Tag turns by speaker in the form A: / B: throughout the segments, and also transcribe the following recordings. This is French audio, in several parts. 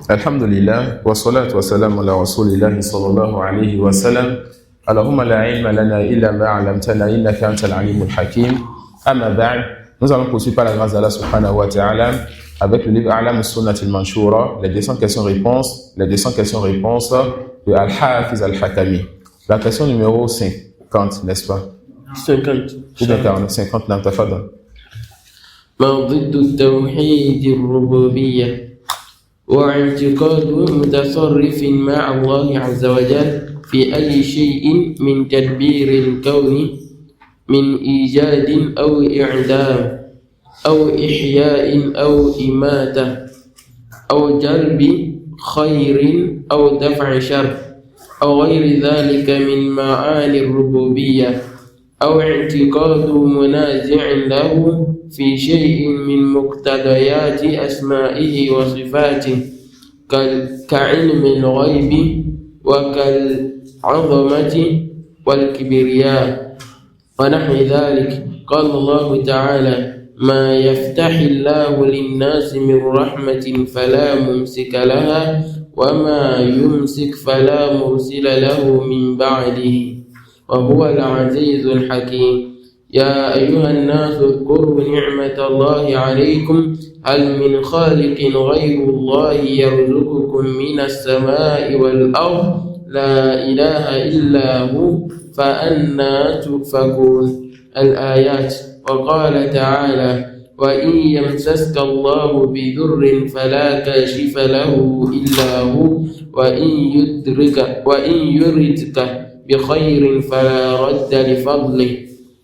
A: Alhamdulillah, wa salatu wa salam ala rasulillahi sallallahu alayhi wa sallam. Allahumma la ilma lana illa ma 'allamtana innaka antal alimul hakim. Amma ba'd, nous allons poursuivre par la grâce d'Allah subhanahu wa ta'ala avec le livre A'lam as-Sunnah al-Manshura, les 200 questions-réponses de Al-Hafiz al-Hakami. La question numéro 50, n'est-ce pas?
B: 50.
A: Ou bien 40, 50, non, tafadal.
B: ما ضد التوحيد الربوبية واعتقاد متصرف مع الله عز وجل في أي شيء من تدبير الكون من إيجاد أو إعدام أو إحياء أو إماتة أو جلب خير أو دفع شر أو غير ذلك من معاني الربوبية أو اعتقاد منازع له في شيء من مقتضيات أسمائه وصفاته كعلم الغيب وكالعظمة والكبرياء ونحو ذلك. قال الله تعالى: ما يفتح الله للناس من رحمة فلا ممسك لها وما يمسك فلا مرسل له من بعده وهو العزيز الحكيم. يا أيها الناس اذكروا نعمة الله عليكم هل من خالق غير الله يرزقكم من السماء والأرض لا إله إلا هو فأنى تؤفكون. الآيات. وقال تعالى: وإن يمسسك الله بضر فلا كاشف له إلا هو وإن يردك بخير فلا رد لفضله.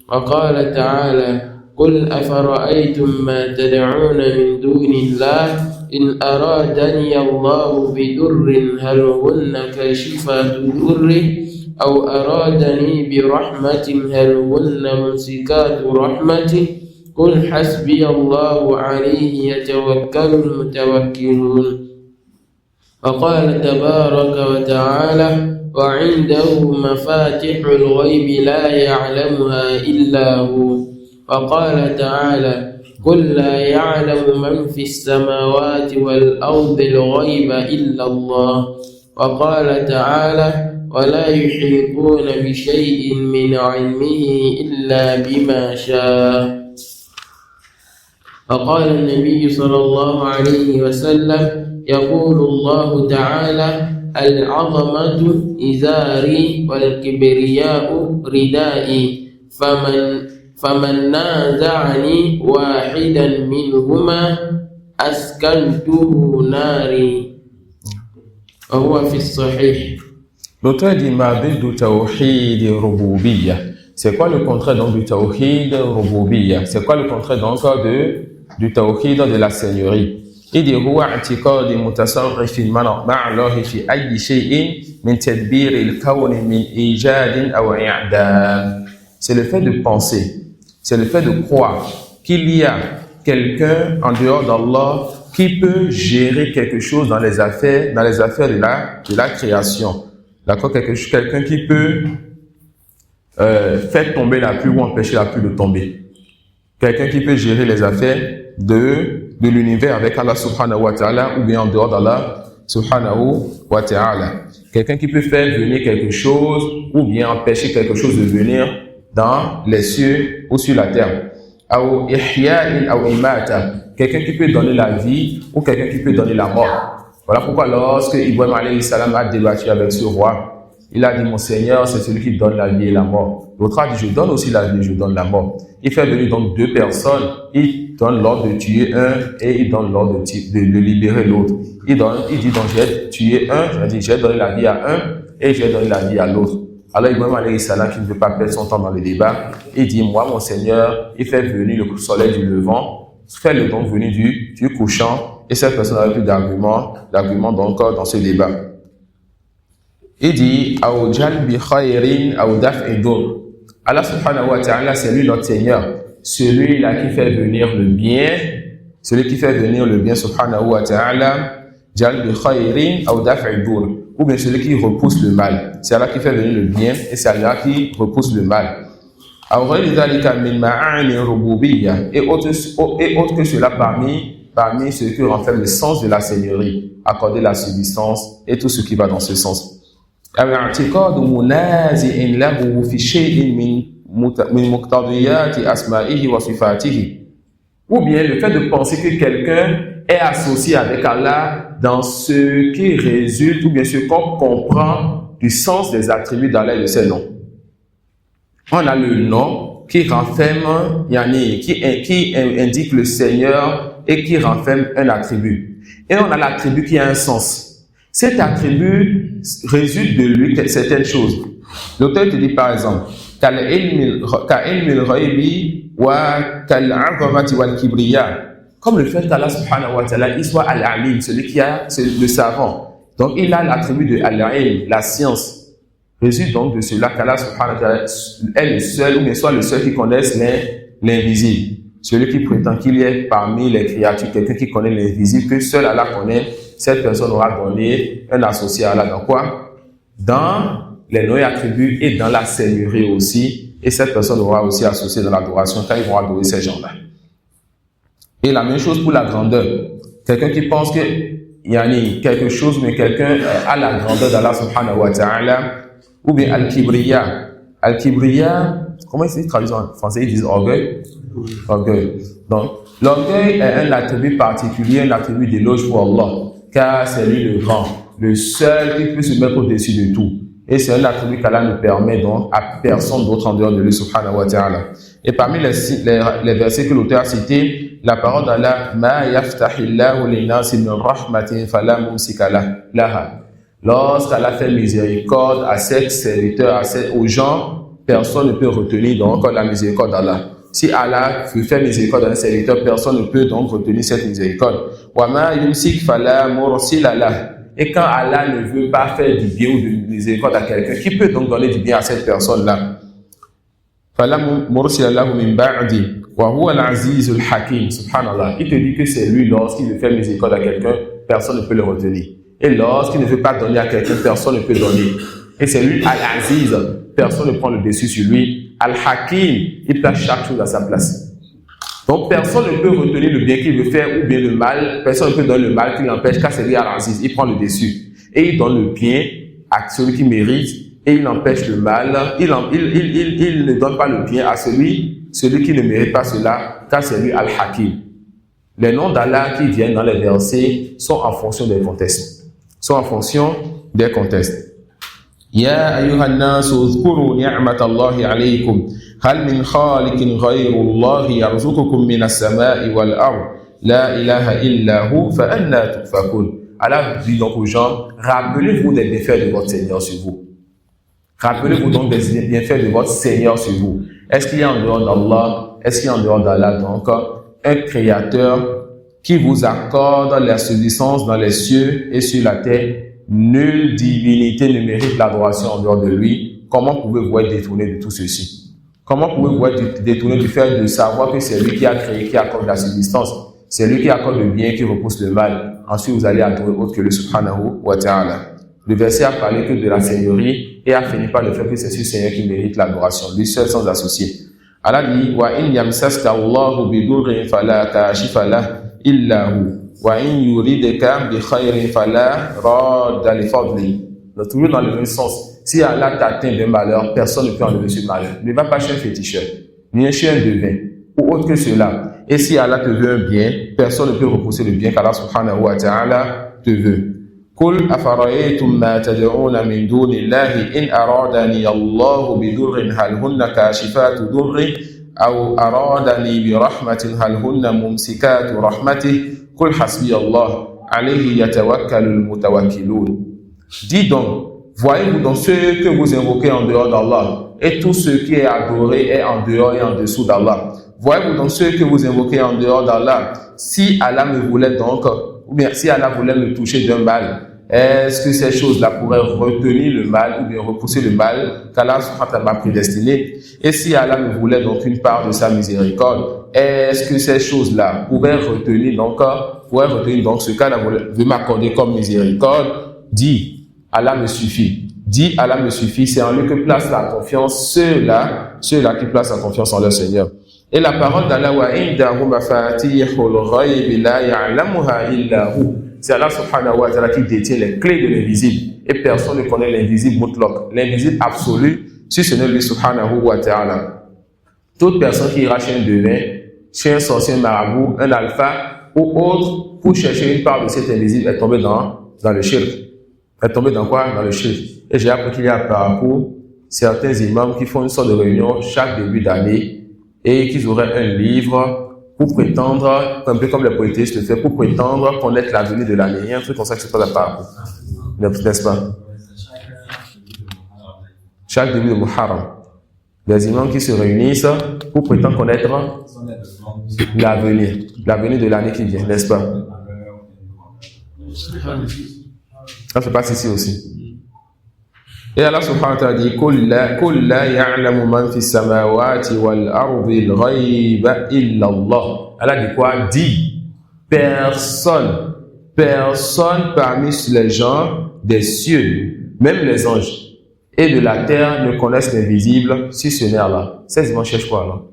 B: وقال تعالى: قل أفرأيتم ما تدعون من دون الله إن أرادني الله بضر هل هن كاشفات ضره أو أرادني برحمة هل هن ممسكات رحمته قل حسبي الله عليه يتوكل المتوكلون. وقال تبارك وتعالى: وعنده مفاتح الغيب لا يعلمها إلا هو. وقال تعالى: قل لا يعلم من في السماوات والأرض الغيب إلا الله. وقال تعالى: ولا يحيطون بشيء من علمه إلا بما شاء. وقال النبي صلى الله عليه وسلم: يقول الله تعالى: العظمة إزاري والكبرياء ردائي فمن نازعني واحدا منهما أسكنته ناري. وهو في الصحيح.
A: L'auteur dit Ma'bid Tawhid Rububiyya. C'est quoi le contraire donc du Tawhid Rububiyya? C'est quoi le contraire donc du Tawhid de la Seigneurie? Il dit Huwa i'tiqad mutasarrif ma'a Allah fi ayyi shay'in min tadbir al-kawn min ijad aw i'dam. C'est le fait de penser, c'est le fait de croire qu'il y a quelqu'un en dehors d'Allah qui peut gérer quelque chose dans les affaires de la création. D'accord, quelqu'un qui peut faire tomber la pluie ou empêcher la pluie de tomber. Quelqu'un qui peut gérer les affaires de l'univers avec Allah subhanahu wa ta'ala ou bien en dehors d'Allah subhanahu wa ta'ala. Quelqu'un qui peut faire venir quelque chose ou bien empêcher quelque chose de venir dans les cieux ou sur la terre. Ou ihya'in ou imata. Quelqu'un qui peut donner la vie ou quelqu'un qui peut donner la mort. Voilà pourquoi lorsque Ibrahim alayhi salam a débattu avec ce roi, il a dit: mon Seigneur, c'est celui qui donne la vie et la mort. L'autre a dit: je donne aussi la vie, je donne la mort. Il fait venir donc deux personnes, il donne l'ordre de tuer un et il donne l'ordre de libérer l'autre. Il dit donc: j'ai tué un, j'ai donné la vie à un et j'ai donné la vie à l'autre. Alors Ibrahim alayhi salam, qui ne veut pas perdre son temps dans le débat, il dit: moi, mon Seigneur, il fait venir le soleil du levant, fait le donc venir du couchant, et cette personne n'avait plus d'argument donc dans ce débat. Il dit: Aw jalbi khayrin aw daf'i dur. Allah subhanahu wa ta'ala, c'est lui notre Seigneur, celui-là qui fait venir le bien, subhanahu wa ta'ala, jalbi khayrin aw daf'i dur, ou bien celui qui repousse le mal. C'est Allah qui fait venir le bien et c'est Allah qui repousse le mal. Aw ghayri dhalika min ma'ani rububiyya, et autre que cela parmi parmi ce qui renferme le sens de la seigneurie, accorder la subsistance et tout ce qui va dans ce sens. الاعتقاد منازع له في شيء من مقتضيات أسمائه وصفاته. Ou bien le fait de penser que quelqu'un est associé avec Allah dans ce qui résulte ou bien ce qu'on comprend du sens des attributs d'Allah et de ses noms. On a le nom qui renferme, qui indique le Seigneur et qui renferme un attribut. Et on a l'attribut qui a un sens. Cet attribut résulte de lui certaines choses. L'auteur te dit par exemple, comme le fait qu'Allah subhanahu wa ta'ala, il soit al-alim, celui qui a, c'est le savant. Donc il a l'attribut de al-ilm, la science. Résulte donc de cela qu'Allah subhanahu wa ta'ala est le seul, ou bien soit le seul qui connaisse l'invisible. Celui qui prétend qu'il y ait parmi les créatures quelqu'un qui connaît l'invisible, que seul Allah connaît, cette personne aura donné un associé à Allah dans quoi? Dans les noms et attributs et dans la seigneurie aussi. Et cette personne aura aussi associé dans l'adoration quand ils vont adorer ces gens-là. Et la même chose pour la grandeur. Quelqu'un qui pense que il y a quelque chose, mais quelqu'un a la grandeur d'Allah subhanahu wa ta'ala, ou bien al-kibriya. Al-kibriya, comment ils se traduisent en français? Ils disent orgueil. Orgueil. Donc, l'orgueil est un attribut particulier, un attribut d'éloge pour Allah, car c'est lui le grand, le seul qui peut se mettre au-dessus de tout. Et c'est un attribut qu'Allah ne permet donc à personne d'autre en dehors de lui, subhanahu wa ta'ala. Et parmi les versets que l'auteur a cités, la parole d'Allah, Ma yaftahillahu linnasi min rahmatin fala mumsika laha. Lorsqu'Allah fait miséricorde à ses serviteurs, aux gens, personne ne peut retenir donc la miséricorde d'Allah. Si Allah veut faire miséricorde à un serviteur, personne ne peut donc retenir cette miséricorde. Wa ma yumsik fala mursila lahu. Et quand Allah ne veut pas faire du bien ou de miséricorde à quelqu'un, qui peut donc donner du bien à cette personne-là? Fala mursila lahu min ba'di wa huwa al-azizul hakim. Subhanallah. Il te dit que c'est lui, lorsqu'il veut faire miséricorde à quelqu'un, personne ne peut le retenir. Et lorsqu'il ne veut pas donner à quelqu'un, personne ne peut donner. Et c'est lui, Al-Aziz, personne ne prend le dessus sur lui. Al-Hakim, il place chaque chose à sa place. Donc personne ne peut retenir le bien qu'il veut faire ou bien le mal. Personne ne peut donner le mal qui l'empêche, car c'est lui, Al-Aziz, il prend le dessus. Et il donne le bien à celui qui mérite et il empêche le mal. Il ne donne pas le bien à celui qui ne mérite pas cela, car c'est lui, Al-Hakim. Les noms d'Allah qui viennent dans les versets sont en fonction des contextes. يا أيها الناس اذكروا نعمة الله عليكم هل من خالق غير الله يرزقكم من السماء والأرض لا إله إلا هو فأنى تؤفكون. Allah dit donc aux gens, rappelez-vous des bienfaits de votre Seigneur sur vous. Rappelez-vous donc des bienfaits de votre Seigneur sur vous. Est-ce qu'il y a en dehors d'Allah, est-ce qu'il y a en dehors d'Allah donc un créateur qui vous accorde la subsistance dans les cieux et sur la terre? Nulle divinité ne mérite l'adoration en dehors de lui. Comment pouvez-vous être détourné de tout ceci? Comment pouvez-vous être détourné du fait de savoir que c'est lui qui a créé, qui accorde la subsistance? C'est lui qui accorde le bien, qui repousse le mal. Ensuite, vous allez adorer autre que le subhanahu wa ta'ala. Le verset a parlé que de la seigneurie et a fini par le fait que c'est ce Seigneur qui mérite l'adoration, lui seul sans associé. Allah dit, wa in yamsaska Allahu bidurrin fala kashifa lahu illa hu. Wa in yuridka bi khayrin fala radda li fadli. Donc toujours dans le même sens. Si Allah t'atteint d'un malheur, personne ne peut enlever ce malheur. Ne va pas chez un féticheur, ni un chien devin, ou autre que cela. Et si Allah te veut un bien, personne ne peut repousser le bien qu'Allah subhanahu wa ta'ala te veut. قل أفرأيتم ما تدعون من دون الله إن أرادني الله بضر هل هن كاشفات ضره أو أرادني برحمة هل هن ممسكات رحمته قل حسبي الله عليه يتوكل المتوكلون. Dis donc, voyez-vous donc ceux que vous invoquez en dehors d'Allah et tout ce qui est adoré est en dehors et en dessous d'Allah. Voyez-vous donc ceux que vous invoquez en dehors d'Allah. Si Allah me voulait donc, ou bien si Allah voulait me toucher d'un mal, est-ce que ces choses-là pourraient retenir le mal ou bien repousser le mal qu'Allah m'a prédestiné? Et si Allah me voulait donc une part de sa miséricorde, est-ce que ces choses-là pourraient retenir donc ce qu'Allah veut m'accorder comme miséricorde? Dis, Allah me suffit. Dis, Allah me suffit. C'est en lui que place la confiance ceux-là qui placent la confiance en leur Seigneur. Et la parole d'Allah wa indahu mafatihul ghaybi la ya'lamuha illa hu. C'est Allah subhanahu wa ta'ala qui détient les clés de l'invisible. Et personne ne connaît l'invisible mutlaq, l'invisible absolu, si ce n'est lui subhanahu wa ta'ala. Toute personne qui ira chez un devin, chez un sorcier, un marabout, un alpha ou autre, pour chercher une part de cet invisible, est tombée dans le shirk. Est tombée dans quoi? Dans le shirk. Et j'ai appris qu'il y a par rapport certains imams qui font une sorte de réunion chaque début d'année et qu'ils auraient un livre pour prétendre, un peu comme les poétistes le font, pour prétendre connaître l'avenir de l'année. Il y a un truc comme ça qui se passe à part, n'est-ce pas? Chaque début de Muharram, les imams qui se réunissent pour prétendre connaître l'avenir de l'année qui vient, n'est-ce pas? Ça se passe ici aussi. Et Allah subhanahu wa ta'ala dit Qul la ya'lamu man fi samawati wal ardi al-ghayba illa Allah. Allah dit quoi? Dit personne parmi les gens des cieux, même les anges et de la terre ne connaissent l'invisible si ce n'est Allah. Ces imams cherchent quoi alors?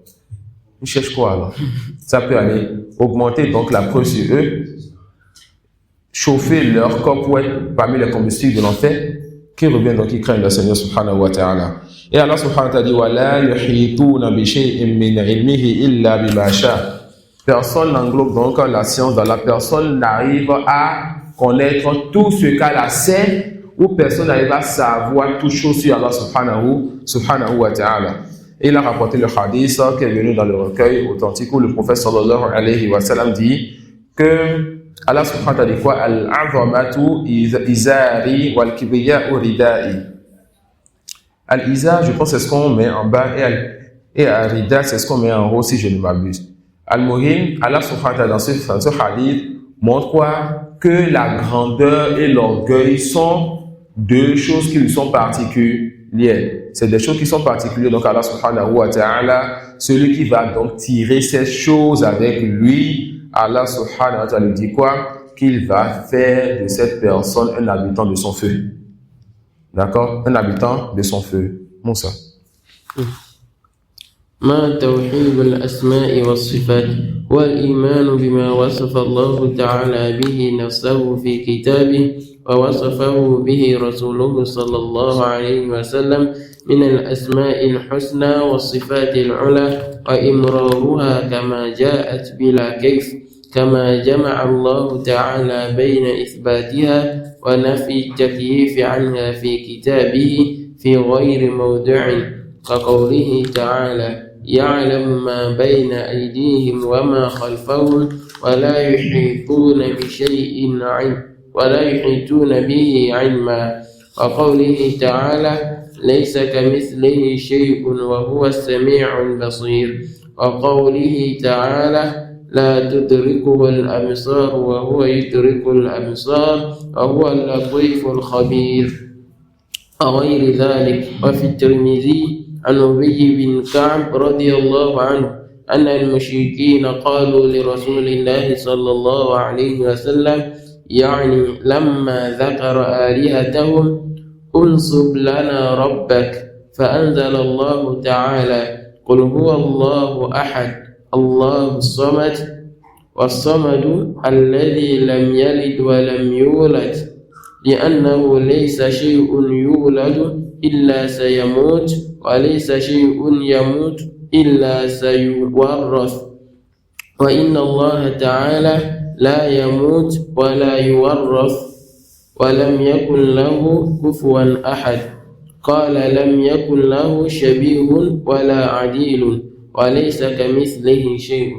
A: Ils cherchent quoi alors? Ça peut aller augmenter donc la preuve sur eux, chauffer leur corps pour être parmi les combustibles de l'enfer, qui revient donc, qui craignent le Seigneur subhanahu wa ta'ala. Et Allah subhanahu wa ta'ala dit wa la yuhituna bi shay'in min ilmihi illa bima sha. Personne n'englobe donc la science d'Allah, personne n'arrive à connaître tout ce qu'Allah sait, ou personne n'arrive à savoir toute chose sur Allah subhanahu wa ta'ala. Et il a rapporté le hadith qui est venu dans le recueil authentique où le prophète sallallahu alayhi wa sallam dit que Allah subhanahu wa ta'ala dit quoi? Al-'azamatu izari wal-kibriya'u ridai. Al-izar, je pense c'est ce qu'on met en bas, et al-rida, c'est ce qu'on met en haut si je ne m'abuse. Al-muhim, Allah subhanahu wa ta'ala dans ce hadith montre quoi? Que la grandeur et l'orgueil sont deux choses qui lui sont particulières. C'est des choses qui sont particulières. Donc Allah subhanahu wa ta'ala, celui qui va donc tirer ces choses avec lui, Allah subhanahu wa ta'ala dit quoi? Qu'il va faire de cette personne un habitant de son feu. D'accord? Un habitant de son feu. Moussa.
B: ما توحيد الأسماء والصفات والإيمان بما وصف الله تعالى به نفسه في كتابه ووصفه به رسوله صلى الله عليه وسلم من الأسماء الحسنى والصفات العلى وإمرارها كما جاءت بلا كيف كما جمع الله تعالى بين إثباتها ونفي التكييف عنها في كتابه في غير موضع كقوله تعالى يعلم ما بين أيديهم وما خلفهم ولا يحيطون به علما وقوله تعالى ليس كمثله شيء وهو السميع البصير وقوله تعالى لا تدركه الأبصار وهو يدرك الأبصار وهو اللطيف الخبير وغير ذلك. وفي الترمذي عن أبي بن كعب رضي الله عنه أن المشركين قالوا لرسول الله صلى الله عليه وسلم يعني لما ذكر آلهتهم انصب لنا ربك فأنزل الله تعالى قل هو الله أحد الله الصمد والصمد الذي لم يلد ولم يولد لأنه ليس شيء يولد إلا سيموت وليس شيء يموت إلا سيورث وإن الله تعالى لا يموت ولا يورث ولم يكن له كفوا أحد قال لم يكن له شبيه ولا عديل وليس كمثله شيء.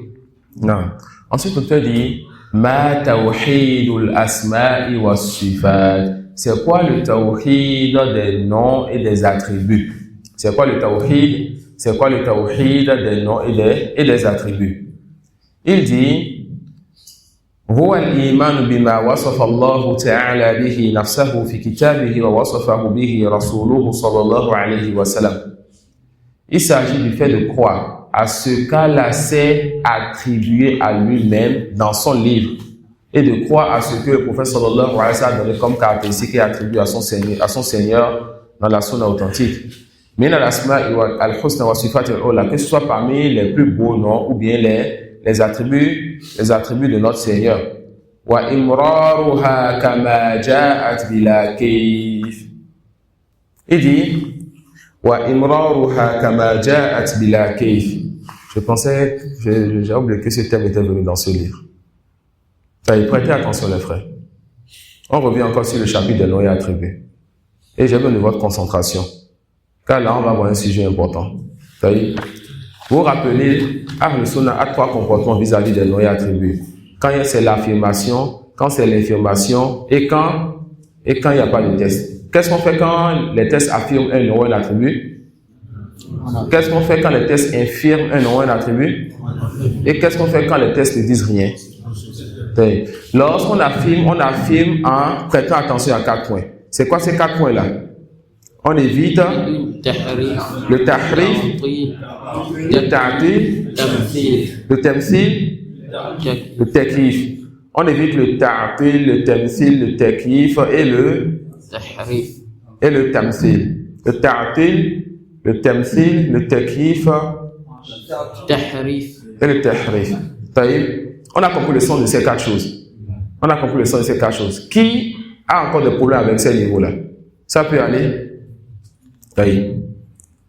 A: Non. Ensuite, on te dit Ma tawhidul asma'i was sifat. C'est quoi le tawhid des noms et des attributs? C'est quoi le tawhid? C'est quoi le tawhid des noms et des attributs? Il dit هو الإيمان بما وصف الله تعالى به نفسه في كتابه ووصفه به رسوله صلى الله عليه وسلم. Il s'agit du fait de croire à ce qu'Allah s'est attribué à lui-même dans son livre et de croire à ce que le prophète sallallahu alayhi wa sallam a donné comme caractéristique et attribué à son Seigneur dans la sunna authentique. min al-asma'i al-husna wa sifat al-ula, que ce soit parmi les plus beaux noms ou bien les attributs de notre Seigneur. Wa imraruha kama ja'at bila kayf. Il dit wa imraruha kama ja'at bila kayf. Je pensais, j'ai oublié que ce thème était venu dans ce livre. Prêtez attention les frères. On revient encore sur le chapitre des noms et attributs. Et j'ai besoin de votre concentration. Car là, on va voir un sujet important. Vous vous rappelez, Ahl Sunnah a 3 comportements vis-à-vis des noms et attributs. Quand c'est l'affirmation, quand c'est l'information, et quand il n'y a pas de test. Qu'est-ce qu'on fait quand les tests affirment un nom et un attribut? Qu'est-ce qu'on fait quand les tests infirment un nom et un attribut? Et qu'est-ce qu'on fait quand les tests ne disent rien? Lorsqu'on affirme, on affirme en prêtant attention à 4 points. C'est quoi ces 4 points-là? On évite le tahrif, le ta'til, le tamthil, le takyif. On évite le ta'til, le tamthil, le takyif et le tamthil. Le ta'til, le tamthil, le takyif et le tahrif. On a compris le sens de ces 4 choses. Qui a encore des problèmes avec ces niveaux-là? Ça peut aller.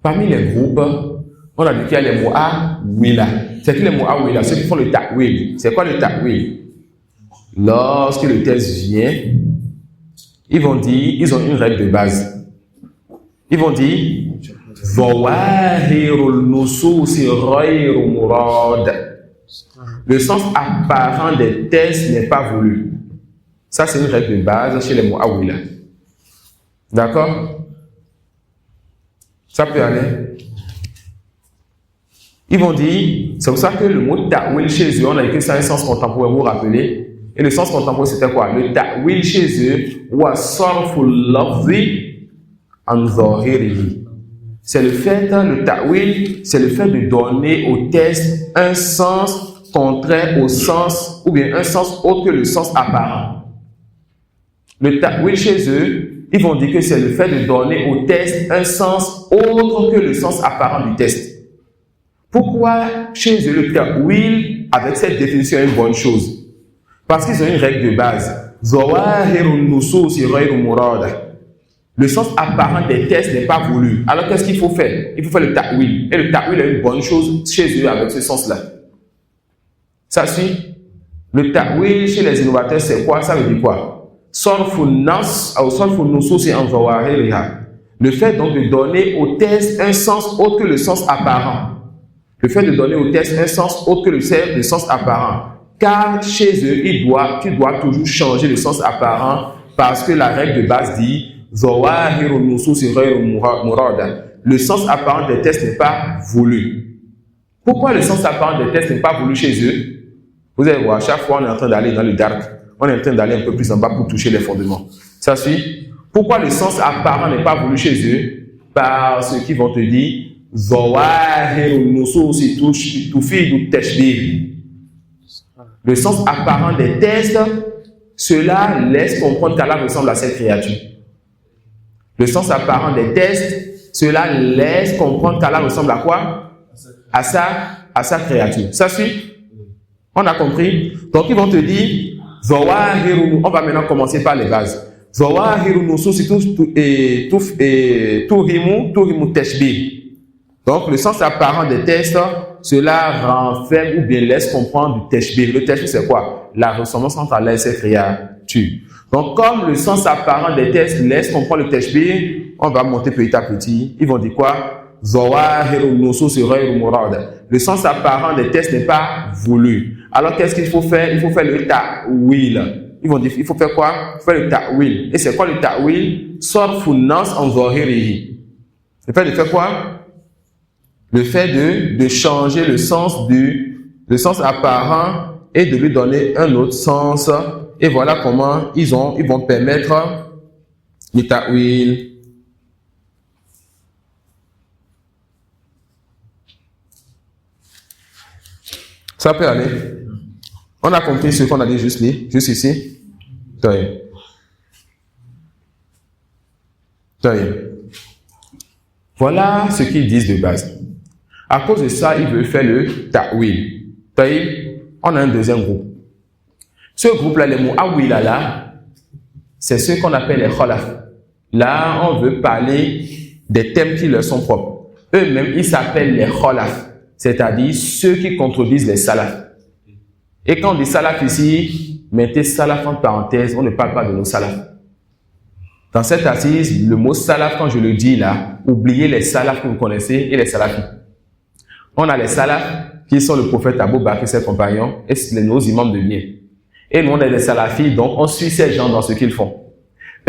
A: Parmi les groupes, on a dit qu'il y a les mu'awwila. C'est que les mu'awwila, ceux qui font le ta'wil. C'est quoi le ta'wil? Lorsque le texte vient, ils vont dire, ils ont une règle de base. Ils vont dire zawahirul nususi ghayru murad. Le sens apparent des textes n'est pas voulu. Ça, c'est une règle de base chez les mu'awwila. D'accord? Ça peut aller. Ils vont dire, c'est pour ça que le mot ta'wil chez eux, on a écrit ça un sens contemporain, vous vous rappelez? Et le sens contemporain, c'était quoi? Le ta'wil chez eux, wa sarful lafzi an zahirihi. C'est le fait, le ta'wil, c'est le fait de donner au texte un sens contraire au sens, ou bien un sens autre que le sens apparent. Le ta'wil chez eux, ils vont dire que c'est le fait de donner au texte un sens autre que le sens apparent du texte. Pourquoi chez eux le ta'wil, avec cette définition, est une bonne chose? Parce qu'ils ont une règle de base. Zawahirun nusus ghayru murad. Le sens apparent des textes n'est pas voulu. Alors qu'est-ce qu'il faut faire? Il faut faire le ta'wil. Et le ta'wil est une bonne chose chez eux avec ce sens-là. Ça suit? Le ta'wil chez les innovateurs, c'est quoi? Ça veut dire quoi? Le fait donc de donner au texte un sens autre que le sens apparent. Le fait de donner au texte un sens autre que le sens apparent. Car chez eux, tu dois toujours changer le sens apparent parce que la règle de base dit le sens apparent des textes n'est pas voulu. Pourquoi le sens apparent des textes n'est pas voulu chez eux? Vous allez voir, à chaque fois on est en train d'aller dans le dark. On est en train d'aller un peu plus en bas pour toucher les fondements. Ça suit? Pourquoi le sens apparent n'est pas voulu chez eux? Parce qu'ils vont te dire le sens apparent des textes, cela laisse comprendre qu'Allah ressemble à cette créature. Le sens apparent des textes, cela laisse comprendre qu'Allah ressemble à quoi? À sa créature. Ça suit? On a compris? Donc ils vont te dire on va maintenant commencer par les bases. Donc, le sens apparent des textes, cela renferme ou bien laisse comprendre du tashbih. Le tashbih, c'est quoi? La ressemblance entre Allah et ses créatures. Donc, comme le sens apparent des textes laisse comprendre le tashbih, on va monter petit à petit. Ils vont dire quoi? Le sens apparent des textes n'est pas voulu. Alors, qu'est-ce qu'il faut faire? Il faut faire le ta'wil. Ils vont dire, il faut faire quoi? Il faut faire le ta'wil. Et c'est quoi le ta'wil? Sarfun nas an zahirihi. Le fait de faire quoi? Le fait de changer le sens apparent et de lui donner un autre sens. Et voilà comment ils vont permettre le ta'wil. Ça peut aller. On a compris ce qu'on a dit juste ici. Voilà ce qu'ils disent de base. À cause de ça, ils veulent faire le ta'wil. On a un deuxième groupe. Ce groupe-là, les mu'awwila là, c'est ceux qu'on appelle les khalaf. Là, on veut parler des thèmes qui leur sont propres. Eux-mêmes, ils s'appellent les khalaf, c'est-à-dire ceux qui contredisent les salafs. Et quand on dit salaf ici, mettez salaf entre parenthèses, on ne parle pas de nos salafs. Dans cette assise, le mot salaf, quand je le dis là, oubliez les salafs que vous connaissez et les salafis. On a les salafs qui sont le prophète Abou Bakr et ses compagnons et nos imams de bien. Et nous, on est des salafis, donc on suit ces gens dans ce qu'ils font.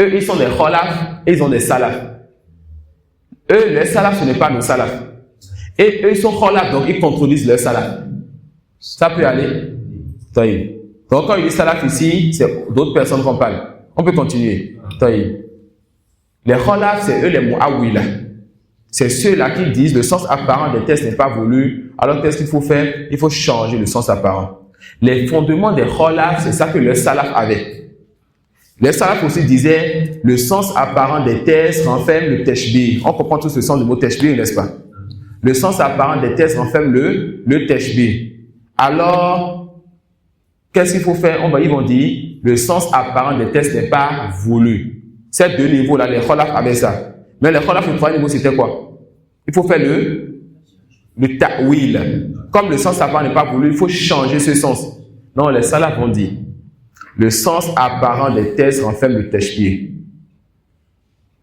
A: Eux, ils sont des khalaf et ils ont des salafs. Eux, les salafs, ce n'est pas nos salafs. Et eux, ils sont khalaf, donc ils contredisent leurs salafs. Ça peut aller? Donc, quand il dit salaf ici, c'est d'autres personnes qu'on parle. On peut continuer. Les khalaf, c'est eux les mu'awwila. C'est ceux-là qui disent le sens apparent des textes n'est pas voulu. Alors qu'est-ce qu'il faut faire? Il faut changer le sens apparent. Les fondements des khalaf, c'est ça que le salaf avait. Les salaf aussi disaient le sens apparent des textes renferme le tashbih. On comprend tout ce sens du mot tashbih, n'est-ce pas? Le sens apparent des textes renferme le tashbih. Alors, qu'est-ce qu'il faut faire? Ils vont dire le sens apparent des textes n'est pas voulu. Ces deux niveaux-là, les khalaf avaient ça. Mais les khalaf, le troisième niveau, c'était quoi? Il faut faire le ta'wil. Comme le sens apparent n'est pas voulu, il faut changer ce sens. Non, les salaf ont dit le sens apparent des textes renferme le tashbih.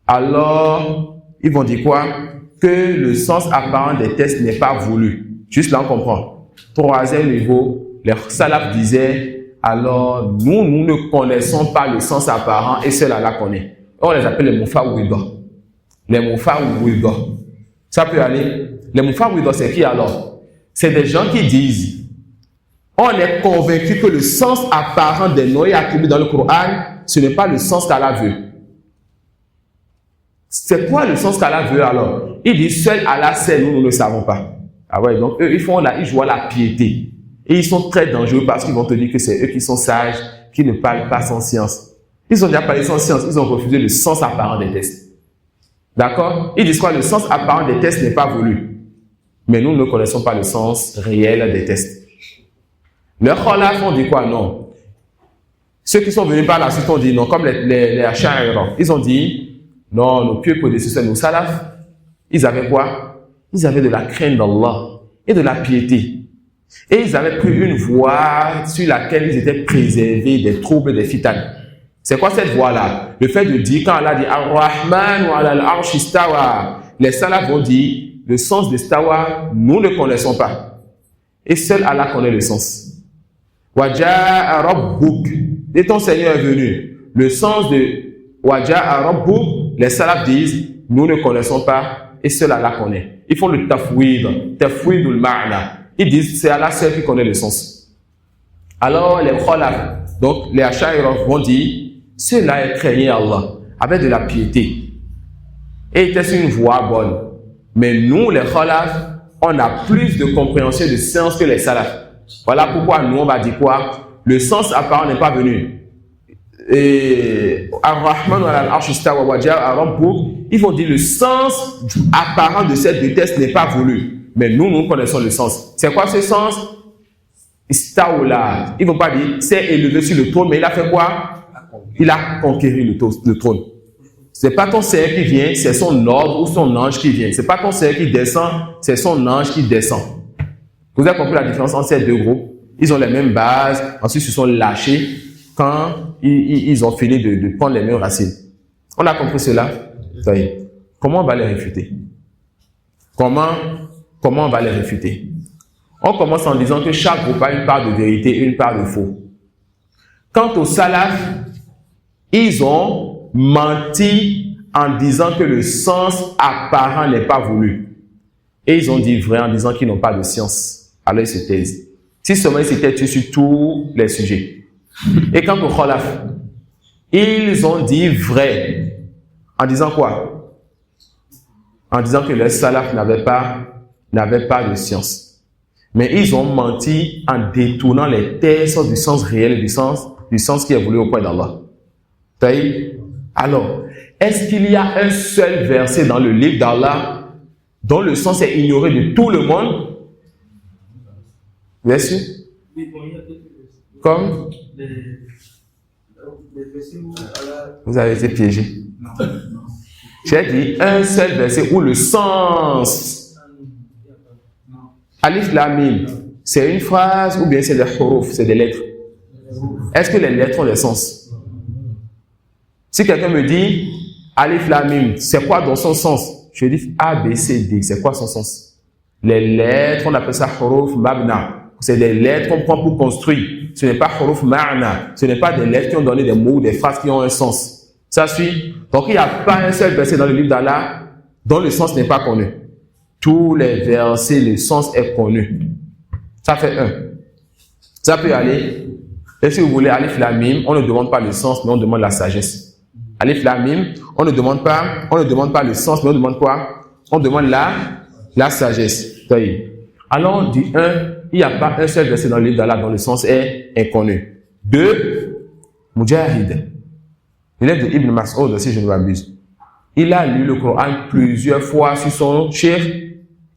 A: Alors, ils vont dire quoi? Que le sens apparent des textes n'est pas voulu. Juste là, on comprend. Troisième niveau, les salaf disaient, alors, nous ne connaissons pas le sens apparent et ceux-là la connaissent. On les appelle les mufawwida. Les mufawwida. Ça peut aller. Les mufawwida, c'est qui alors? C'est des gens qui disent, on est convaincu que le sens apparent des noms attribués dans le Coran, ce n'est pas le sens qu'Allah veut. C'est quoi le sens qu'Allah veut alors? Il dit, seul Allah sait, nous ne le savons pas. Ah ouais, donc eux, ils jouent à la piété. Et ils sont très dangereux parce qu'ils vont te dire que c'est eux qui sont sages, qui ne parlent pas sans science. Ils ont déjà parlé sans science, ils ont refusé le sens apparent des textes. D'accord? Ils disent quoi? Le sens apparent des textes n'est pas voulu. Mais nous ne connaissons pas le sens réel des textes. Les khalaf ont dit quoi? Non. Ceux qui sont venus par la suite ont dit non, comme les Ash'ari. Ils ont dit non, nos pieux prédécesseurs, nos salaf, ils avaient quoi? Ils avaient de la crainte d'Allah et de la piété. Et ils avaient pris une voie sur laquelle ils étaient préservés des troubles des fitanes. C'est quoi cette voie-là? Le fait de dire, quand Allah dit Ar-Rahman wa al-Arsh istawa, les salaf vont dire le sens de stawa, nous ne connaissons pas. Et seul Allah connaît le sens. Waja'a Rabbuk, et ton Seigneur est venu. Le sens de Waja'a Rabbuk, les salaf disent nous ne connaissons pas et seul Allah connaît. Ils font le tafwidul ma'na. Ils disent c'est Allah seul qui connaît le sens. Alors les khalaf, donc les Ash'ari vont dire ceux-là craignaient Allah avec de la piété et étaient sur une voie bonne. Mais nous les khalaf, on a plus de compréhension de sens que les salaf. Voilà pourquoi nous on va dire quoi? Le sens apparent n'est pas venu. Et Ar-Rahman wa al-Arsh istawa wa ja'a Rabbuk, ils vont dire le sens apparent de ces deux textes n'est pas voulu. Mais nous connaissons le sens. C'est quoi ce sens? Istawla. Ils vont pas dire c'est élevé sur le trône, mais il a fait quoi? Il a conquéri le trône. C'est pas ton Seigneur qui vient, c'est son ordre ou son ange qui vient. C'est pas ton Seigneur qui descend, c'est son ange qui descend. Vous avez compris la différence entre ces deux groupes? Ils ont les mêmes bases, ensuite ils se sont lâchés quand ils ont fini de prendre les mêmes racines. On a compris cela? Ça y est. Comment on va les réfuter? Comment on va les réfuter? On commence en disant que chaque groupe a une part de vérité et une part de faux. Quant aux salaf, ils ont menti en disant que le sens apparent n'est pas voulu. Et ils ont dit vrai en disant qu'ils n'ont pas de science. Alors ils se taisent. Si seulement ils s'étaient tués sur tous les sujets. Et quant aux khalaf, ils ont dit vrai en disant quoi? En disant que les salaf n'avaient pas de science. Mais ils ont menti en détournant les textes du sens réel et du sens qui est voulu auprès d'Allah. Alors, est-ce qu'il y a un seul verset dans le livre d'Allah dont le sens est ignoré de tout le monde. Bien sûr. Comme vous avez été piégé. J'ai dit un seul verset où le sens Alif Lam Mim, c'est une phrase ou bien c'est des huruf, c'est des lettres. Est-ce que les lettres ont des sens? Si quelqu'un me dit Alif Lam Mim, c'est quoi dans son sens? Je dis A, B, C, D, c'est quoi son sens? Les lettres, on appelle ça huruf mabna. C'est des lettres qu'on prend pour construire. Ce n'est pas huruf ma'na. Ce n'est pas des lettres qui ont donné des mots, des phrases qui ont un sens. Ça suit? Donc il n'y a pas un seul verset dans le livre d'Allah dont le sens n'est pas connu. Tous les versets, le sens est connu. Ça fait un. Ça peut aller. Et si vous voulez Alif Lam Mim, on ne demande pas le sens, mais on demande la sagesse. Alif Lam Mim, on ne demande pas le sens, mais on demande quoi? On demande la sagesse. Alors, du 1, il n'y a pas un seul verset dans le livre d'Allah dont le sens est inconnu. 2, Mujahid, l'élève de Ibn Mas'ud, si je ne m'abuse. Il a lu le Coran plusieurs fois sur son cheikh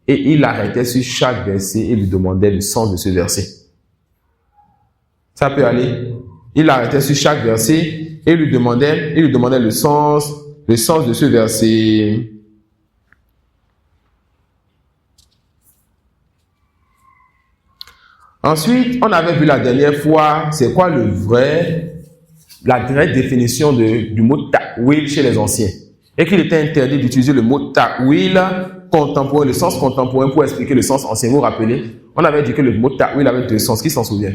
A: et il arrêtait sur chaque verset et lui demandait le sens de ce verset. Ça peut aller. Il arrêtait sur chaque verset et lui demandait le sens de ce verset. Ensuite, on avait vu la dernière fois, c'est quoi la vraie définition du mot ta'wil chez les anciens. Et qu'il était interdit d'utiliser le mot ta'wil contemporain, le sens contemporain pour expliquer le sens ancien. Vous vous rappelez? On avait dit que le mot ta'wil avait deux sens. Qui s'en souvient?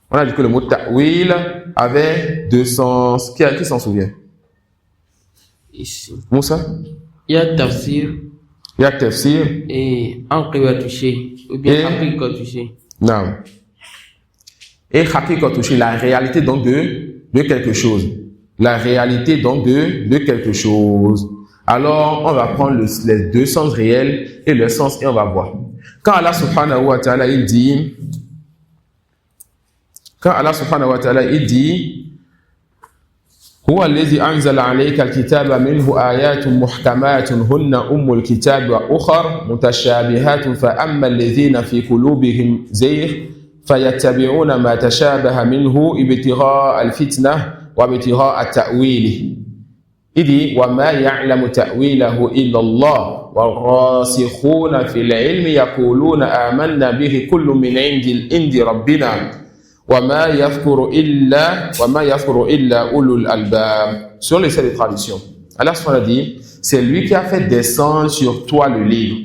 A: On a dit que le mot ta'wil avait deux sens. Qui s'en souvient?
B: Ici.
A: Moussa?
B: Il y a tafsir.
A: Il y a tafsir.
B: Et aqiqatu shay. Ou bien haqiqatu shay.
A: Non. Et haqiqatu shay, la réalité donc de quelque chose. La réalité donc de quelque chose. Alors, on va prendre les deux sens réels et le sens et on va voir. Quand Allah subhanahu wa ta'ala il dit هو الذي أنزل عليك الكتاب منه آيات محكمات هن أم الكتاب وأخر متشابهات فأما الذين في قلوبهم زيغ فيتبعون ما تشابه منه ابتغاء الفتنة وابتغاء تأويله إذ وما يعلم تأويله إلا الله والراسخون في العلم يقولون آمنا به كل من عند ربنا وما يذكر إلا أولو الألباب. Sur les sept traditions, Allah subhanahu wa ta'ala dit, c'est lui qui a fait descendre sur toi le livre.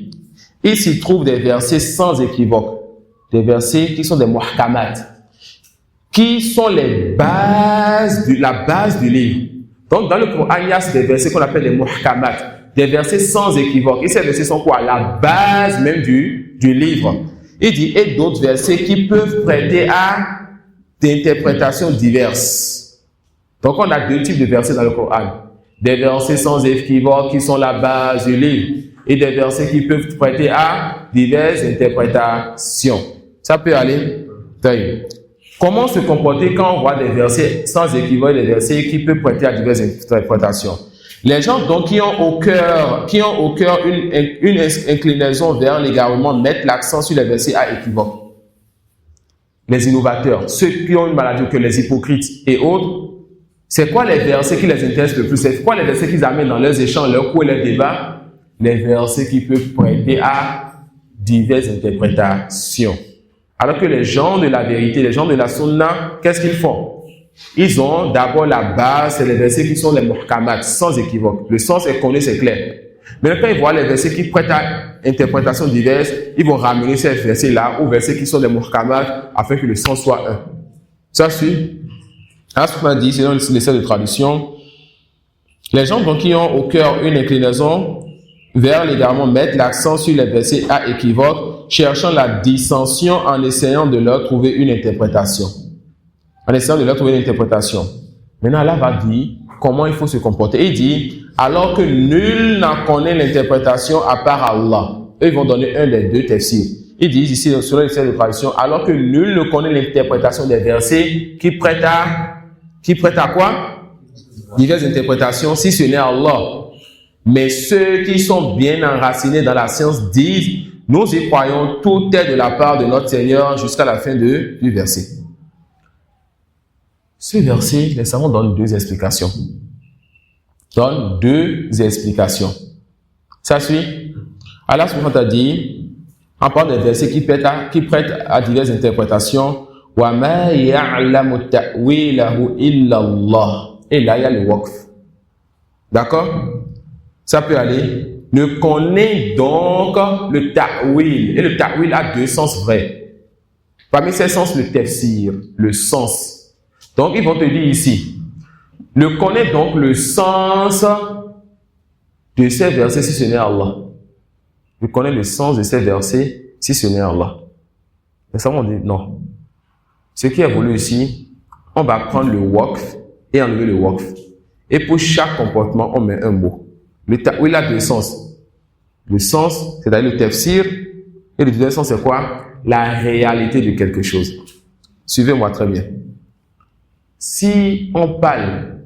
A: Il s'y trouve des versets sans équivoque, des versets qui sont des muhkamat, qui sont la base du livre. Donc dans le Coran, il y a des versets qu'on appelle les muhkamat, des versets sans équivoque. Et ces versets sont quoi? La base même du livre. Il dit, et d'autres versets qui peuvent prêter à des interprétations diverses. Donc on a deux types de versets dans le Coran. Des versets sans équivoque qui sont la base du livre et des versets qui peuvent prêter à diverses interprétations. Ça peut aller. Comment se comporter quand on voit des versets sans équivoque et des versets qui peuvent prêter à diverses interprétations? Les gens donc qui ont au cœur une inclinaison vers l'égarement mettent l'accent sur les versets à équivoque. Les innovateurs, ceux qui ont une maladie que les hypocrites et autres, c'est quoi les versets qui les intéressent le plus? C'est quoi les versets qu'ils amènent dans leurs échanges, leurs cours et leurs débats? Les versets qui peuvent prêter à diverses interprétations. Alors que les gens de la vérité, les gens de la sunna, qu'est-ce qu'ils font? Ils ont d'abord la base, c'est les versets qui sont les muhkamat, sans équivoque. Le sens est connu, c'est clair. Mais quand ils voient les versets qui prêtent à interprétations diverses, ils vont ramener ces versets-là aux versets qui sont des muhkamat afin que le sens soit un. Ça suit. Allah dit, selon les sept de tradition, les gens donc qui ont au cœur une inclinaison vers l'égarement mettent l'accent sur les versets à équivoque, cherchant la dissension en essayant de leur trouver une interprétation. Maintenant, Allah va dire comment il faut se comporter. Il dit, alors que nul n'en connaît l'interprétation à part Allah. Eux, ils vont donner un des deux tafsirs. Ils disent ici, selon les sept de tradition, alors que nul ne connaît l'interprétation des versets qui prêtent à quoi? Diverses interprétations, si ce n'est Allah. Mais ceux qui sont bien enracinés dans la science disent, nous y croyons, tout est de la part de notre Seigneur jusqu'à la fin du verset. Ce verset, les savants donnent deux explications. Ça suit. Allah subhanahu wa ta'ala dit, en parlant des versets qui prêtent à diverses interprétations, wa ma ya'lamu ta'wilahu illa Allah. Et là, il y a le waqf. D'accord? Ça peut aller. Ne connaît donc le ta'wil. Et le ta'wil a deux sens vrais. Parmi ces sens, le tafsir, le sens. Donc, ils vont te dire ici, ne connaît donc le sens de ces versets si ce n'est Allah. Je connais le sens de ces versets si ce n'est Allah. Mais ça, on dit non. Ce qui est voulu ici, on va prendre le waqf et enlever le waqf. Et pour chaque comportement, on met un mot. Le ta'wil a deux sens. Le sens, c'est-à-dire le tafsir, et le deuxième sens, c'est quoi? La réalité de quelque chose. Suivez-moi très bien. Si on parle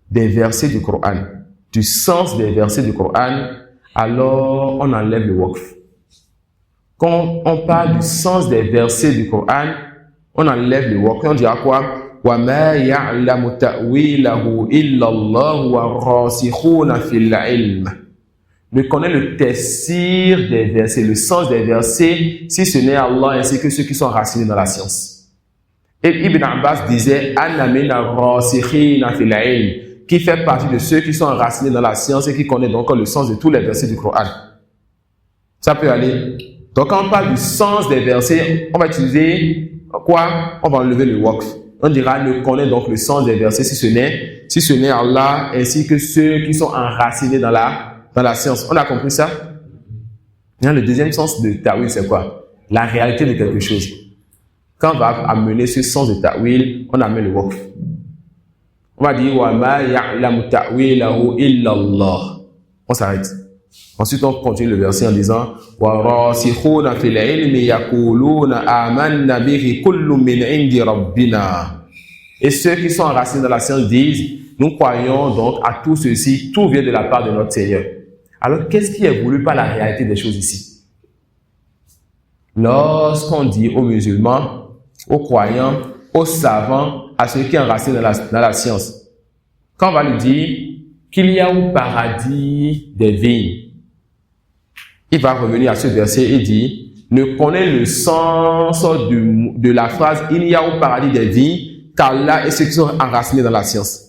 A: des versets du Coran, du sens des versets du Coran, alors on enlève le waqf. Quand on parle du sens des versets du Coran, on enlève le waqf. On dira quoi? Wa ma ya'lamu ta'wilahu illa Allah wa rasikhuna fil ilm. Ne connaît le tafsir des versets, le sens des versets, si ce n'est Allah ainsi que ceux qui sont racinés dans la science. Et Ibn Abbas disait Anna mina rasikhina fil ilm, qui fait partie de ceux qui sont enracinés dans la science et qui connaissent donc le sens de tous les versets du Coran. Ça peut aller. Donc quand on parle du sens des versets, on va utiliser quoi? On va enlever le waqf. On dira ne connaît donc le sens des versets si ce n'est Allah ainsi que ceux qui sont enracinés dans la science. On a compris ça? Le deuxième sens de ta'wil, c'est quoi? La réalité de quelque chose. Quand on va amener ce sens de ta'wil, on amène le waqf. On va dire wa ma ya'lamu ta'wilahu illa Allah. On s'arrête. Ensuite, on continue le verset en disant wa rasikhuna fil ilmi yaquluna amanna bihi kullu min indi rabbina. Et ceux qui sont enracinés dans la science disent nous croyons donc à tout ceci, tout vient de la part de notre Seigneur. Alors, qu'est-ce qui est voulu par la réalité des choses ici? Lorsqu'on dit aux musulmans, aux croyants, aux savants, à ceux qui sont enracinés dans la science, quand on va lui dire qu'il y a au paradis des vignes, il va revenir à ce verset et dit, ne connaît le sens de la phrase « il y a au paradis des vignes » qu'Allah et ceux qui sont enracinés dans la science.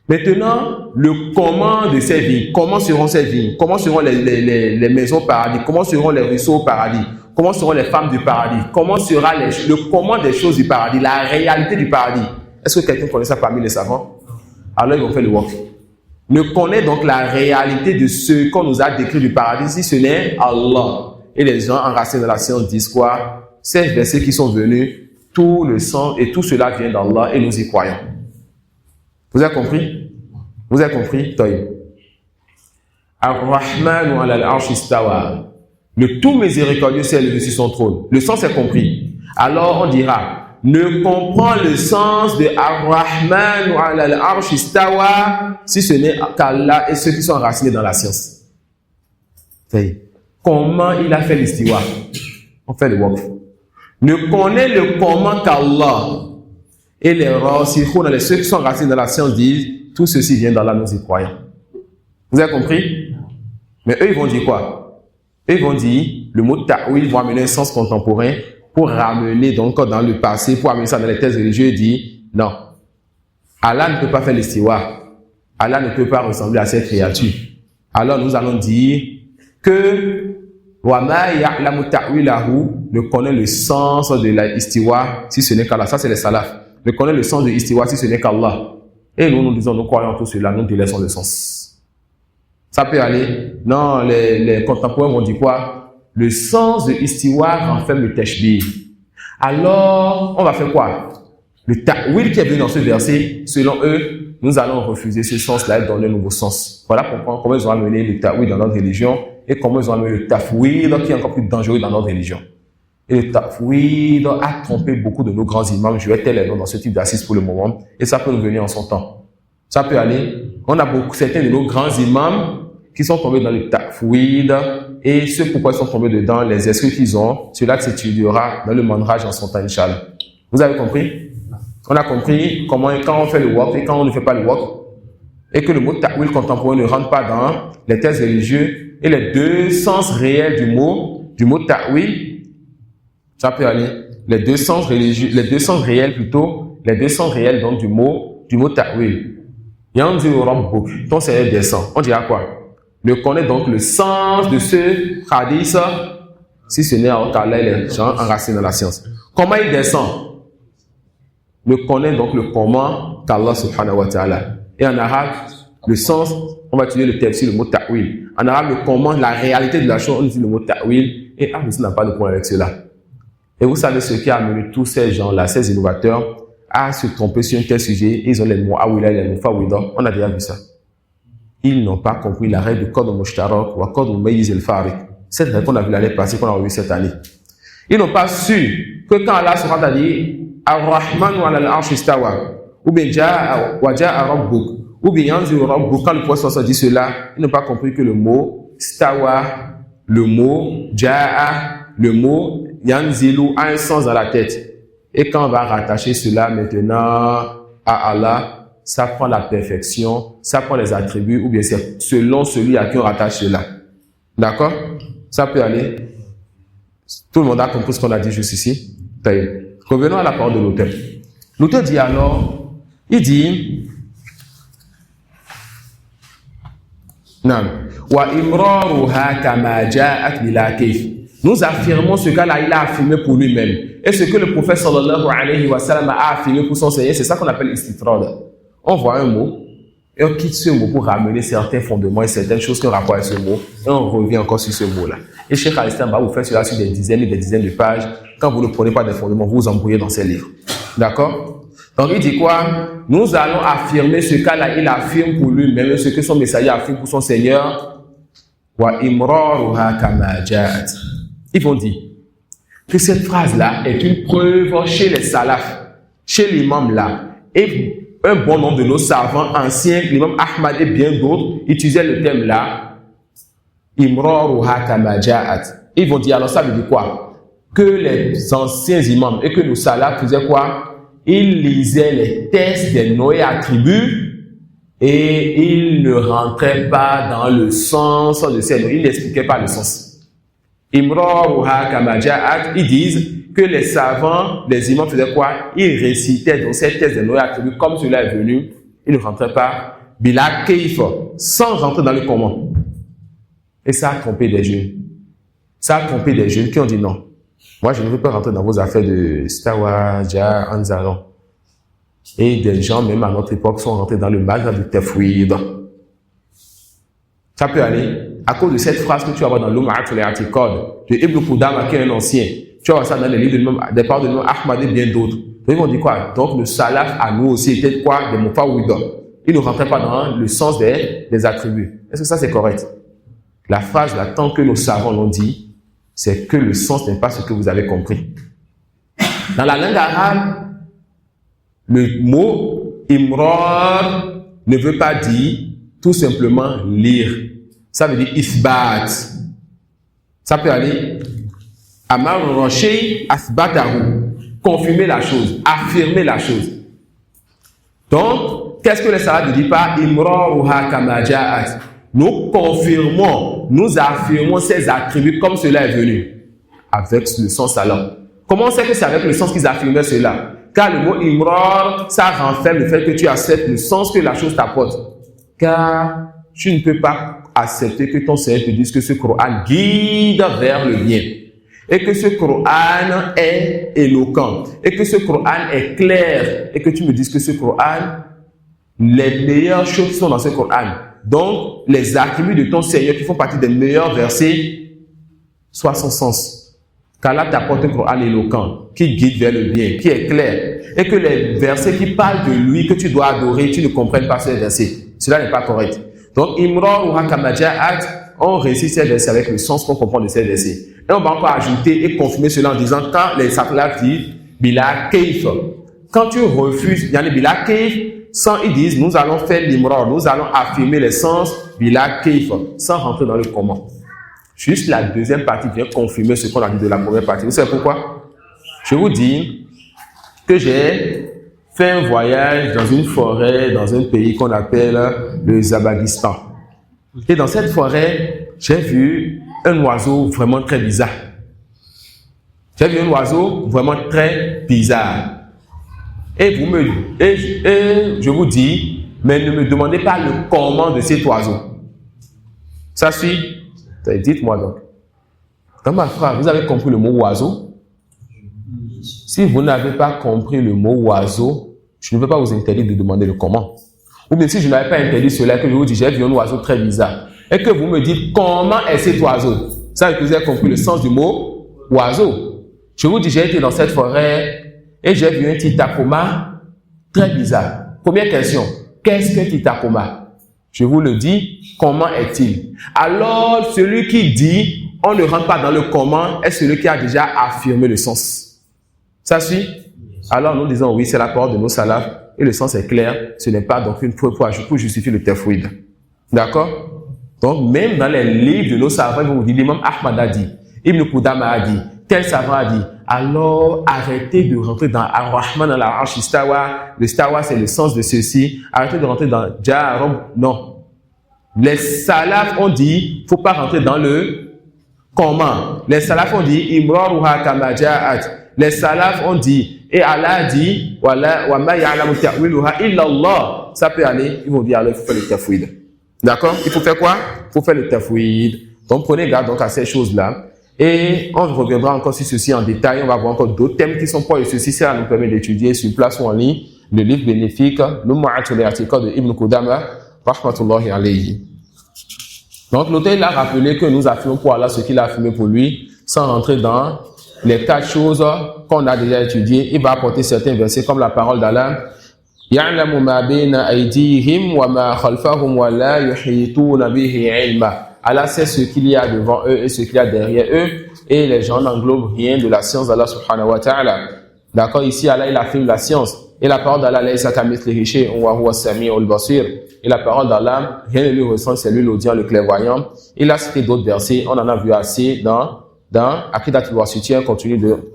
A: Maintenant, le comment de ces vignes, comment seront ces vignes, comment seront les maisons au paradis, comment seront les ruisseaux au paradis, comment seront les femmes du paradis, comment sera le comment des choses du paradis, la réalité du paradis. Est-ce que quelqu'un connaît ça parmi les savants? Alors ils vont faire le waqf. Ne connaît donc la réalité de ce qu'on nous a décrit du paradis si ce n'est Allah. Et les gens enracinés dans la science disent quoi? Ces versets qui sont venus, tout le sang et tout cela vient d'Allah et nous y croyons. Vous avez compris? Vous avez compris? Taïb. Ar-Rahmanu ala al-arsh istawa. Le tout miséricordieux s'est élevé sur son trône. Le sens est compris. Alors on dira, ne comprend le sens de Ar-Rahmanu ala al-arsh istawa si ce n'est qu'Allah et ceux qui sont enracinés dans la science. Taïb. Comment il a fait l'istiwa? On fait le waqf. Ne connaît le comment qu'Allah. Et les rasikhun, ceux qui sont enracinés dans la science disent, tout ceci vient d'Allah, nous y croyons. Vous avez compris? Mais eux, ils vont dire quoi? Eux, ils vont dire, le mot ta'wil va amener un sens contemporain pour ramener donc dans le passé, pour amener ça dans les textes religieux, et dire, non. Allah ne peut pas faire l'istiwa. Allah ne peut pas ressembler à cette créature. Alors nous allons dire que wa ma ya'lamu ta'wilahu ne connaît le sens de la istiwa si ce n'est qu'Allah. Ça, c'est les salafs. Ne connaît le sens de istiwa si ce n'est qu'Allah. Et nous disons, nous croyons tout cela, nous délaissons le sens. Ça peut aller. Non, les contemporains vont dire quoi? Le sens de istiwa renferme le tashbih. Alors, on va faire quoi? Le ta'wil qui est venu dans ce verset, selon eux, nous allons refuser ce sens-là et donner un nouveau sens. Voilà comment ils ont amené le ta'wil dans notre religion et comment ils ont amené le tafwid qui est encore plus dangereux dans notre religion. Et le tafwid a trompé beaucoup de nos grands imams. Je vais taire les noms dans ce type d'assises pour le moment. Et ça peut nous venir en son temps. Ça peut aller. On a certains de nos grands imams, qui sont tombés dans le tafwid et ce pourquoi ils sont tombés dedans, les esprits qu'ils ont, cela s'étudiera dans le mandrage en son temps, Inch'Allah. Vous avez compris? On a compris comment, quand on fait le waqf et quand on ne fait pas le waqf, et que le mot ta'wil contemporain ne rentre pas dans les textes religieux, et les deux sens réels du mot ta'wil, ça peut aller, les deux sens réels donc du mot ta'wil. Yanzi rabbuk, ton Seigneur descend. On dira quoi? Ne connaît donc le sens de ce hadith, si ce n'est qu'Allah les gens enracinés dans la science. Comment il descend? Ne connaît donc le comment qu'Allah subhanahu wa ta'ala. Et en arabe, le sens, on va utiliser le tafsir, le mot ta'wil. En arabe, le comment, la réalité de la chose, on utilise le mot ta'wil. Et Ahlus n'a pas de point avec cela. Et vous savez ce qui a amené tous ces gens-là, ces innovateurs, à se tromper sur un tel sujet. Ils ont les mots awila et les mots fawida. On a déjà vu ça. Ils n'ont pas compris la règle du code mushtarak ou code mumayyiz al-fariq. Cette règle qu'on a vu l'année passée, qu'on a revue cette année. Ils n'ont pas su que quand Allah subhanahu wa ta'ala dit Ar-Rahman wa al-arsh istawa, ou bien ja'a rabbuk, ou bien yanzilu rabbuk, quand le prophète dit cela, ils n'ont pas compris que le mot stawa, le mot ja'a, le mot yanzilu a un sens dans la tête. Et quand on va rattacher cela maintenant à Allah, ça prend la perfection, ça prend les attributs, ou bien c'est selon celui à qui on rattache cela. D'accord? Ça peut aller. Tout le monde a compris ce qu'on a dit juste ici. Revenons à la parole de l'auteur. L'auteur dit alors, il dit, nous affirmons ce qu'Allah il a affirmé pour lui-même. Et ce que le prophète sallallahu alayhi wa sallam a affirmé pour son Seigneur, c'est ça qu'on appelle istitrad. On voit un mot, et on quitte ce mot pour ramener certains fondements et certaines choses qui ont rapport avec ce mot, et on revient encore sur ce mot-là. Et Cheikh Al-Islam va vous faire cela sur des dizaines et des dizaines de pages. Quand vous ne prenez pas des fondements, vous vous embrouillez dans ces livres. D'accord? Donc il dit quoi? Nous allons affirmer ce qu'Allah il affirme pour lui-même, ce que son messager affirme pour son Seigneur. Wa imraruha kama ja'at. Ils vont dire que cette phrase-là est une preuve chez les salafs, chez l'imam là. Et un bon nombre de nos savants anciens, l'imam Ahmad et bien d'autres, utilisaient le thème là. Imraruha kama ja'at. Ils vont dire alors ça veut dire quoi? Que les anciens imams et que nos salafs faisaient quoi? Ils lisaient les textes des noms et attributs et ils ne rentraient pas dans le sens de ces noms. Ils n'expliquaient pas le sens. Imraruha kama ja'at, ils disent que les savants, les imams faisaient quoi? Ils récitaient dans ces textes des noms et attributs comme cela est venu. Ils ne rentraient pas bila kayfa, sans rentrer dans le comment. Et ça a trompé des jeunes. Ça a trompé des jeunes qui ont dit non. Moi, je ne veux pas rentrer dans vos affaires de Stawa, Jah, Anzaron. Et des gens, même à notre époque, sont rentrés dans le mal du tafwid. Ça peut aller à cause de cette phrase que tu vas voir dans l'Um'at al-I'tiqad de Ibn Qudama, qui est un ancien. Tu vas voir ça dans les livres des paroles de l'imam Ahmad et bien d'autres. Donc, ils vont dire quoi? Donc, le salaf à nous aussi était quoi? Des mufawwida. Ils ne rentraient pas dans le sens des attributs. Est-ce que ça, c'est correct? La phrase là, tant que nos savants l'ont dit, c'est que le sens n'est pas ce que vous avez compris. Dans la langue arabe, le mot imrar ne veut pas dire tout simplement lire. Ça veut dire isbat. Ça peut aller amar rocher asbatahu, confirmer la chose, affirmer la chose. Donc, qu'est-ce que les salafs ne disent pas? Imraruha kama ja'at. Nous confirmons, nous affirmons ces attributs comme cela est venu, avec le sens alors. Comment on sait que c'est avec le sens qu'ils affirmaient cela? Car le mot imrar, ça renferme le fait que tu acceptes le sens que la chose t'apporte. Car tu ne peux pas accepter que ton Seigneur te dise que ce Coran guide vers le bien. Et que ce Coran est éloquent. Et que ce Coran est clair. Et que tu me dises que ce Coran, les meilleures choses sont dans ce Coran. Donc, les attributs de ton Seigneur qui font partie des meilleurs versets, soient sans sens. Qu'Allah t'apporte un Coran éloquent, qui guide vers le bien, qui est clair. Et que les versets qui parlent de lui, que tu dois adorer, tu ne comprennes pas ces versets. Cela n'est pas correct. Donc, imraruha kama ja'at, on récite ces versets avec le sens qu'on comprend de ces versets. Et on va encore ajouter et confirmer cela en disant, quand les salafs disent, bila kayf. Quand tu refuses, yani bila kayf, ils disent, nous allons faire l'imrar, nous allons affirmer les sens, bila keif, sans rentrer dans le comment. Juste la deuxième partie vient confirmer ce qu'on a dit de la première partie. Vous savez pourquoi? Je vous dis que j'ai fait un voyage dans une forêt, dans un pays qu'on appelle le Zabagistan. Et dans cette forêt, j'ai vu un oiseau vraiment très bizarre. J'ai vu un oiseau vraiment très bizarre. Et je vous dis, mais ne me demandez pas le comment de cet oiseau. Ça suit? Dites-moi donc. Dans ma phrase, vous avez compris le mot oiseau? Si vous n'avez pas compris le mot oiseau, je ne vais pas vous interdire de demander le comment. Ou bien si je n'avais pas interdit cela, que je vous dis, j'ai vu un oiseau très bizarre, et que vous me dites comment est cet oiseau, ça veut dire que vous avez compris le sens du mot oiseau. Je vous dis, j'ai été dans cette forêt et j'ai vu un titacoma très bizarre. Première question, qu'est-ce qu'un titacoma? Je vous le dis, comment est-il? Alors, celui qui dit, on ne rentre pas dans le comment, est celui qui a déjà affirmé le sens. Ça suit? Alors, nous disons, oui, c'est la parole de nos salafs, et le sens est clair, ce n'est pas donc une preuve pour justifier le tafwid. D'accord? Donc, même dans les livres de nos savants, ils vont vous dire, l'imam Ahmad a dit, Ibn Qudama a dit, tel savant a dit, alors arrêtez de rentrer dans Ar-Rahman al-Arsh istawa. Le istawa, c'est le sens de ceci. Arrêtez de rentrer dans Ja'arab. Non. Les salafs ont dit, faut pas rentrer dans le comment. Les salafs ont dit, imraruha kama ja'at. Les salafs ont dit, et Allah a dit, wa ma ya'lamu ta'wiluha illa Allah. Ça peut aller, ils vont dire, alors il faut faire le tafwid. D'accord? Il faut faire quoi? Il faut faire le tafwid. Donc prenez garde donc à ces choses-là. Et on reviendra encore sur ceci en détail. On va voir encore d'autres thèmes qui sont pour ceci. Ça nous permet d'étudier sur place ou en ligne le livre bénéfique, le Mu'atul I'tiqad de Ibn Qudama, rahmatullahi alayhi. Donc l'auteur a rappelé que nous affirmons pour Allah ce qu'il a affirmé pour lui, sans rentrer dans les 4 choses qu'on a déjà étudiées. Il va apporter certains versets comme la parole d'Allah. يَعْلَمُ مَا بَيْنَ أَيْدِيهِمْ وَمَا خَلْفَهُمْ وَلَا يُحِيطُونَ بِهِ عِلْمًا. Allah sait ce qu'il y a devant eux et ce qu'il y a derrière eux, et les gens n'englobent rien de la science d'Allah subhanahu wa ta'ala. D'accord, ici Allah il affirme la science, et la parole d'Allah laysa kamithlihi shay'un wa huwa as-sami'ul basir. Et la parole d'Allah, rien ne lui ressemble, c'est lui l'audient, le clairvoyant. Il a cité d'autres versets, on en a vu assez dans Aqidatul Wasitiyya,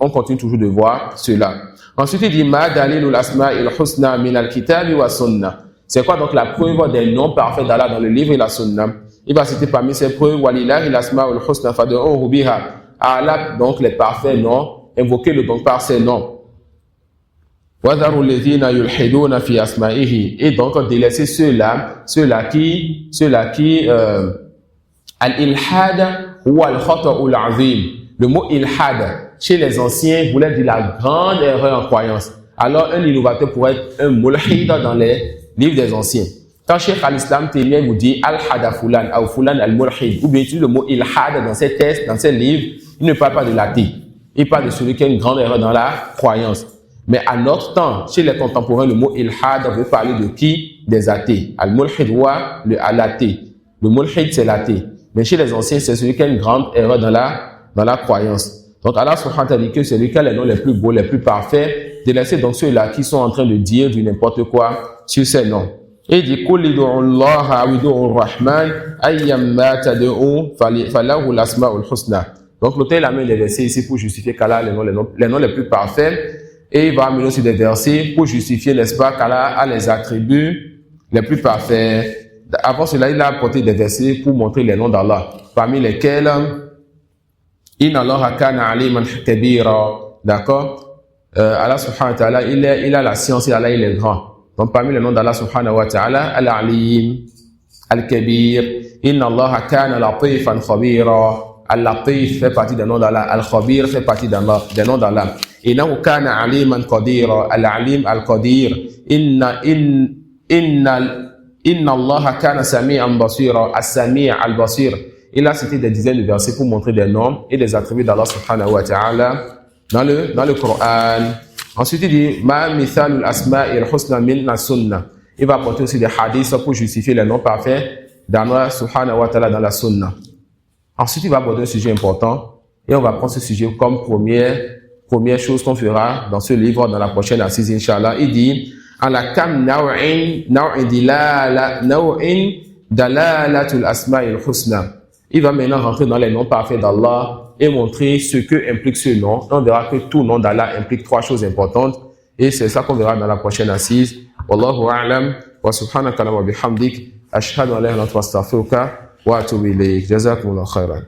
A: on continue toujours de voir cela. Ensuite il dit ma dalilul asma'il husna min al-kitabi wa sunnah. C'est quoi donc la preuve des noms parfaits d'Allah dans le livre et la sunna? Il va citer parmi ces preuves, walillahi l'asma'ul husna fad'uhu biha. Allah, donc les parfaits noms, invoquez-le donc par ces noms. Wadharu alladhina yulhiduna fi asma'ihi. Et donc délaissez ceux-là qui al-ilhad ou al-khata'ul azim. Le mot ilhad, chez les anciens, voulait dire la grande erreur en croyance. Alors un innovateur pourrait être un mulhid dans les livres des anciens. Quand Cheikh al-Islam Taymiyyah vous dit al-hada fulan ou fulan al-mulhid, ou bien utilise le mot il-had dans ses textes, dans ses livres, il ne parle pas de l'athée. Il parle de celui qui a une grande erreur dans la croyance. Mais à notre temps, chez les contemporains, le mot il-had veut parler de qui? Des athées. Al-mulhid ou l'athée. Le mulhid, c'est l'athée. Mais chez les anciens, c'est celui qui a une grande erreur dans la croyance. Donc Allah subhanahu wa ta'ala dit que c'est lui qui a les noms les plus beaux, les plus parfaits. Délaissez donc ceux-là qui sont en train de dire du n'importe quoi sur ces noms. Et il dit قُلْ ادْعُوا اللَّهَ أَوِ ادْعُوا الرَّحْمَنَ أَيَّمَّا تَدْعُوا فَلَهُ الْأَسْمَاءُ الْحُسْنَى. Donc l'auteur a mis les versets ici pour justifier qu'Allah a les noms les plus parfaits, et il va amener aussi des versets pour justifier, n'est-ce pas, qu'Allah a les attributs les plus parfaits. Avant cela, il a apporté des versets pour montrer les noms d'Allah, parmi lesquels Inna Allaha kana aliman kabira. D'accord? Allah subhanahu wa ta'ala, il a la science, et Allah il est grand. Donc parmi les noms d'Allah subhanahu wa ta'ala, Al-Alim, Al-Kabir, Inna Allaha kana latifan khabira. Al-Latif fait partie des noms d'Allah, Al-Khabir fait partie des noms d'Allah. Innahu kana aliman qadira, Al-Alim, Al-Qadir. Inna Allaha kana sami'an basira, As-Sami' Al-Basir. Il a cité des dizaines de versets pour montrer des noms et des attributs d'Allah subhanahu wa ta'ala dans le Coran. Ensuite, il dit, ma mithalul asma'il husna min sunnah. Il va apporter aussi des hadiths pour justifier les noms parfaits d'Allah subhanahu wa ta'ala dans la sunna. Ensuite, il va aborder un sujet important, et on va prendre ce sujet comme première chose qu'on fera dans ce livre, dans la prochaine assise, Inch'Allah. Il dit, على كم نوع دلالة الأسماء الحسنى. Il va maintenant rentrer dans les noms parfaits d'Allah et montrer ce que implique ce nom. On verra que tout nom d'Allah implique 3 choses importantes et c'est ça qu'on verra dans la prochaine assise. Wallahu a'lam wa subhanaka wa bihamdik ashhadu an la ilaha illa anta astaghfiruka wa atubu ilayk. Jazakumullahu khairan.